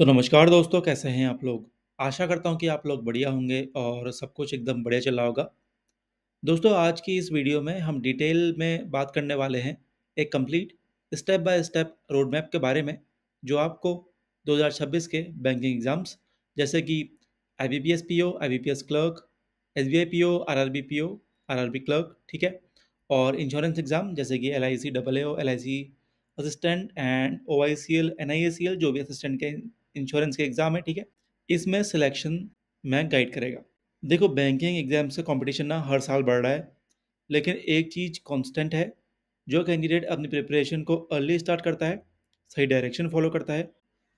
तो नमस्कार दोस्तों, कैसे हैं आप लोग? आशा करता हूँ कि आप लोग बढ़िया होंगे और सब कुछ एकदम बढ़िया चल रहा होगा। दोस्तों, आज की इस वीडियो में हम डिटेल में बात करने वाले हैं एक complete step by step road map के बारे में, जो आपको 2026 के बैंकिंग एग्जाम्स जैसे कि IBPS PO, IBPS clerk, SBI PO, RRB PO, RRB clerk, ठीक है? और इंश्योरेंस एग्जाम जैसे कि LIC डबलएओ, LIC assistant and ओआईसीएल, NIACL, जो भी असिस्टेंट के इंश्योरेंस के एग्जाम है, ठीक है? इसमें सिलेक्शन में गाइड करेगा। देखो, बैंकिंग एग्जाम से कंपटीशन ना हर साल बढ़ रहा है, लेकिन एक चीज़ कांस्टेंट है। जो कैंडिडेट अपनी प्रिपरेशन को अर्ली स्टार्ट करता है, सही डायरेक्शन फॉलो करता है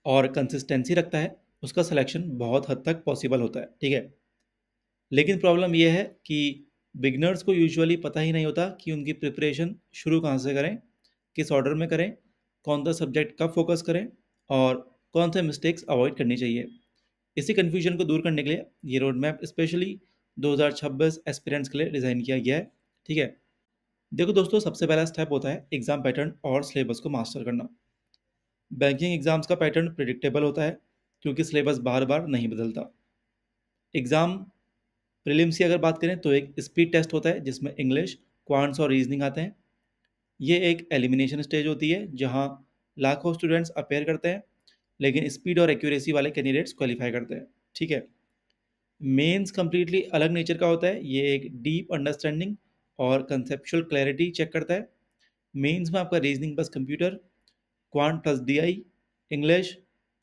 और कंसिस्टेंसी रखता है, उसका सिलेक्शन बहुत हद तक पॉसिबल होता है, ठीक है? लेकिन प्रॉब्लम यह है कि बिगनर्स को यूजुअली पता ही नहीं होता कि उनकी प्रिपरेशन शुरू कहाँ से करें, किस ऑर्डर में करें, कौन सा सब्जेक्ट कब फोकस करें और कौन से मिस्टेक्स अवॉइड करनी चाहिए। इसी कन्फ्यूजन को दूर करने के लिए ये रोड मैप स्पेशली 2026 एस्पिरेंट्स के लिए डिज़ाइन किया गया है, ठीक है? देखो दोस्तों, सबसे पहला स्टेप होता है एग्जाम पैटर्न और सिलेबस को मास्टर करना। बैंकिंग एग्जाम्स का पैटर्न प्रिडिक्टेबल होता है क्योंकि सिलेबस बार बार नहीं बदलता। एग्जाम प्रीलिम्स की अगर बात करें तो एक स्पीड टेस्ट होता है जिसमें इंग्लिश, क्वांट्स और रीजनिंग आते हैं। ये एक एलिमिनेशन स्टेज होती है जहां लाखों स्टूडेंट्स अपेयर करते हैं, लेकिन स्पीड और एक्यूरेसी वाले कैंडिडेट्स क्वालिफाई करते हैं, ठीक है? मेंस कंप्लीटली अलग नेचर का होता है। ये एक डीप अंडरस्टैंडिंग और कंसेप्चुअल क्लैरिटी चेक करता है। मेंस में आपका reasoning plus computer, quant plus DI, English,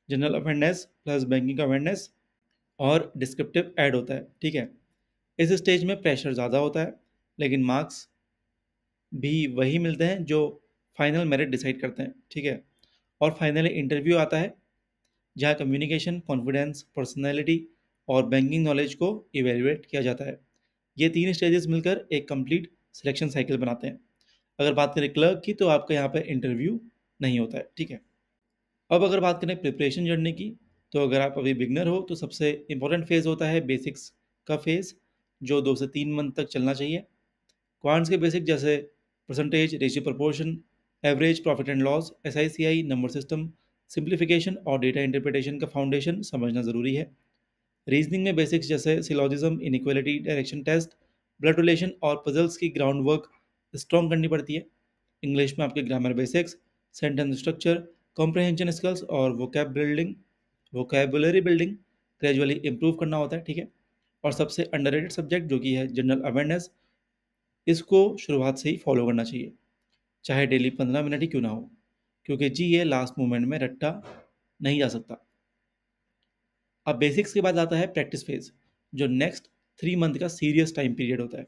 general awareness plus banking awareness और डिस्क्रिप्टिव ऐड होता है, ठीक है? इस स्टेज में प्रेशर ज़्यादा होता है, लेकिन मार्क्स भी वही मिलते हैं जो फाइनल मेरिट डिसाइड करते हैं, ठीक है? और फाइनली इंटरव्यू आता है जहाँ कम्युनिकेशन, कॉन्फिडेंस, पर्सनैलिटी और बैंकिंग नॉलेज को इवेल्युएट किया जाता है। ये तीन स्टेजेस मिलकर एक कंप्लीट सिलेक्शन साइकिल बनाते हैं। अगर बात करें क्लर्क की, तो आपका यहाँ पे इंटरव्यू नहीं होता है, ठीक है? अब अगर बात करें प्रिपरेशन जर्नी की, तो अगर आप अभी बिगनर हो तो सबसे इंपॉर्टेंट फेज़ होता है बेसिक्स का फेज़, जो 2 से 3 मंथ तक चलना चाहिए। क्वांट्स के बेसिक जैसे percentage, ratio proportion, average, profit and loss, SI CI, number system, simplification और डेटा इंटरप्रिटेशन का फाउंडेशन समझना ज़रूरी है। रीजनिंग में बेसिक्स जैसे syllogism, inequality, direction test, blood relation और पजल्स की ग्राउंड वर्क स्ट्रॉन्ग करनी पड़ती है। इंग्लिश में आपके grammar basics, sentence structure, comprehension skills और वोकेबुलरी बिल्डिंग ग्रेजुअली इंप्रूव करना होता है, ठीक है? और सबसे अंडररेटेड सब्जेक्ट जो कि है जनरल अवेयरनेस, इसको शुरुआत से ही फॉलो करना चाहिए, चाहे डेली 15 मिनट ही क्यों ना हो, क्योंकि जी ये लास्ट मोमेंट में रट्टा नहीं जा सकता। अब बेसिक्स के बाद आता है प्रैक्टिस फेज, जो नेक्स्ट 3 मंथ का सीरियस टाइम पीरियड होता है।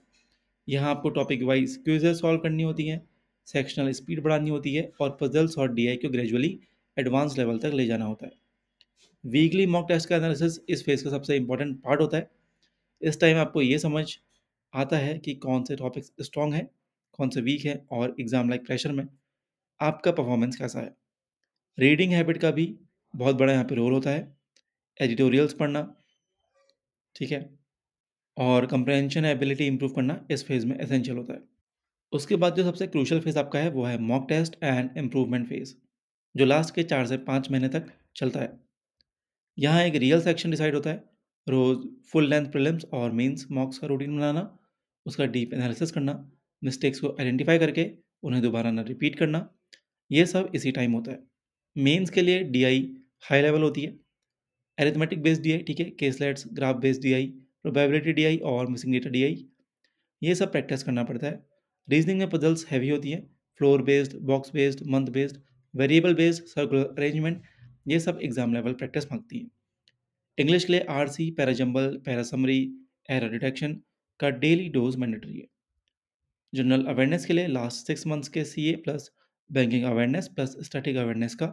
यहाँ आपको टॉपिक वाइज क्विजेस सॉल्व करनी होती हैं, सेक्शनल स्पीड बढ़ानी होती है और पजल्स और डीआई को ग्रेजुअली एडवांस लेवल तक ले जाना होता है। वीकली मॉक टेस्ट का एनालिसिस इस फेज का सबसे इंपॉर्टेंट पार्ट होता है। इस टाइम आपको ये समझ आता है कि कौन से टॉपिक्स स्ट्रॉन्ग हैं, कौन से वीक हैं और एग्जाम लाइक प्रेशर में आपका परफॉर्मेंस कैसा है। रीडिंग हैबिट का भी बहुत बड़ा यहाँ पे रोल होता है। एडिटोरियल्स पढ़ना, ठीक है? और कंप्रहेंशन एबिलिटी इंप्रूव करना इस फेज़ में एसेंशियल होता है। उसके बाद जो सबसे क्रूशियल फेज़ आपका है वो है mock test and improvement phase, जो लास्ट के 4 से 5 महीने तक चलता है। यहाँ एक रियल सेक्शन डिसाइड होता है। रोज़ फुल लेंथ प्रीलिम्स और मेंस मॉक्स का रूटीन बनाना, उसका डीप एनालिसिस करना, मिस्टेक्स को आइडेंटिफाई करके उन्हें दोबारा ना रिपीट करना, ये सब इसी टाइम होता है। मेंस के लिए डीआई हाई लेवल होती है, अरिथमेटिक बेस्ड डीआई, ठीक है? केसलेट्स, graph based DI, probability DI और मिसिंग डेटा डीआई, ये सब प्रैक्टिस करना पड़ता है। रीजनिंग में पजल्स हैवी होती हैं, floor based, box based, month based, variable based, circular arrangement, ये सब एग्जाम लेवल प्रैक्टिस मांगती हैं। इंग्लिश के लिए आरसी, पैराजम्बल, पैरासमरी, एरर डिटेक्शन का डेली डोज मैंडेटरी है। जनरल अवेयरनेस के लिए लास्ट 6 मंथ्स के CA plus banking awareness plus static awareness का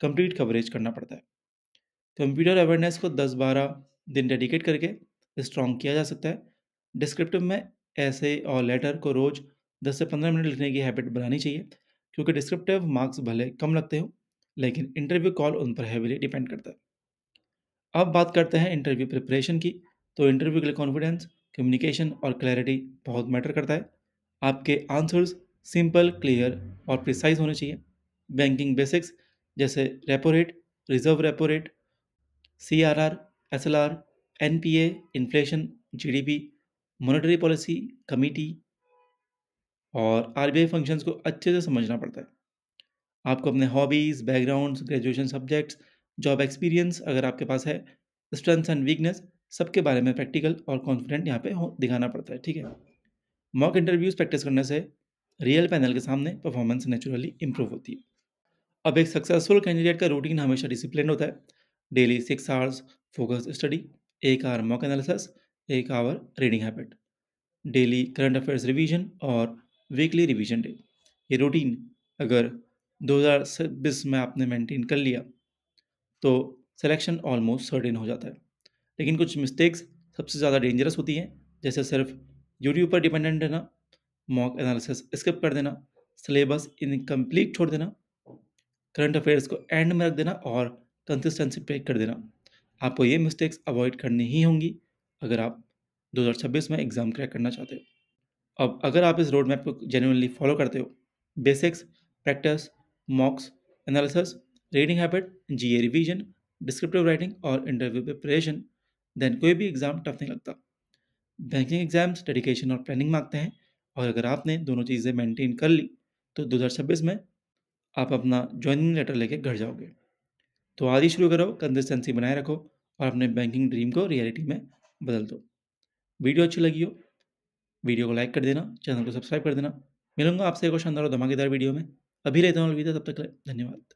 कंप्लीट कवरेज करना पड़ता है। कंप्यूटर अवेयरनेस को 10-12 दिन डेडिकेट करके स्ट्रॉन्ग किया जा सकता है। डिस्क्रिप्टिव में ऐसे और लेटर को रोज 10 से 15 मिनट लिखने की हैबिट बनानी चाहिए, क्योंकि डिस्क्रिप्टिव मार्क्स भले कम लगते हो, लेकिन इंटरव्यू कॉल उन पर हैविली डिपेंड करता है। अब बात करते हैं इंटरव्यू प्रिपरेशन की। तो इंटरव्यू के लिए कॉन्फिडेंस, कम्युनिकेशन और क्लैरिटी बहुत मैटर करता है। आपके आंसर्स सिंपल, क्लियर और प्रिसाइज होने चाहिए। बैंकिंग बेसिक्स जैसे repo rate, reserve repo rate CRR, SLR, NPA, inflation, GDP, monetary policy, committee और RBI फंक्शंस को अच्छे से समझना पड़ता है। आपको अपने hobbies, backgrounds, graduation subjects, job experience अगर आपके पास है, स्ट्रेंथ्स एंड वीकनेस सबके बारे में प्रैक्टिकल और कॉन्फिडेंट यहाँ पे हो दिखाना पड़ता है, ठीक है? मॉक इंटरव्यूज़ प्रैक्टिस करने से रियल पैनल के सामने परफॉर्मेंस नेचुरली इंप्रूव होती है। अब एक सक्सेसफुल कैंडिडेट का रूटीन हमेशा डिसिप्लिन होता है। Daily 6 hours focused study, 1 hour mock analysis, 1 hour reading habit, daily current affairs revision और वीकली रिवीजन डे। ये रूटीन अगर 2026 में आपने मेंटेन कर लिया तो सिलेक्शन ऑलमोस्ट सर्टेन हो जाता है। लेकिन कुछ मिस्टेक्स सबसे ज़्यादा डेंजरस होती हैं, जैसे सिर्फ यूट्यूब पर डिपेंडेंट रहना, मॉक एनालिसिस स्किप कर देना, सिलेबस इनकम्प्लीट छोड़ देना, करंट अफेयर्स को एंड में रख देना और कंसिस्टेंसी ब्रेक कर देना। आपको ये मिस्टेक्स अवॉइड करनी ही होंगी अगर आप 2026 में एग्ज़ाम क्रैक करना चाहते हो। अब अगर आप इस रोड मैप को जेन्युइनली फॉलो करते हो, basics, practice, mocks, analysis, reading habit, GA revision, descriptive writing और इंटरव्यू प्रिपरेशन, देन कोई भी एग्ज़ाम टफ नहीं लगता। बैंकिंग एग्जाम्स डेडिकेशन और प्लानिंग मांगते हैं और अगर आपने दोनों चीज़ें मेंटेन कर ली तो 2026 में आप अपना ज्वाइनिंग लेटर लेके घर जाओगे। तो आज ही शुरू करो, कंसिस्टेंसी बनाए रखो और अपने बैंकिंग ड्रीम को रियलिटी में बदल दो। वीडियो अच्छी लगी हो, वीडियो को लाइक कर देना, चैनल को सब्सक्राइब कर देना। मिलूंगा आपसे एक और शानदार और धमाकेदार वीडियो में। अभी रहता हूँ अलविदा, तब तक के लिए धन्यवाद।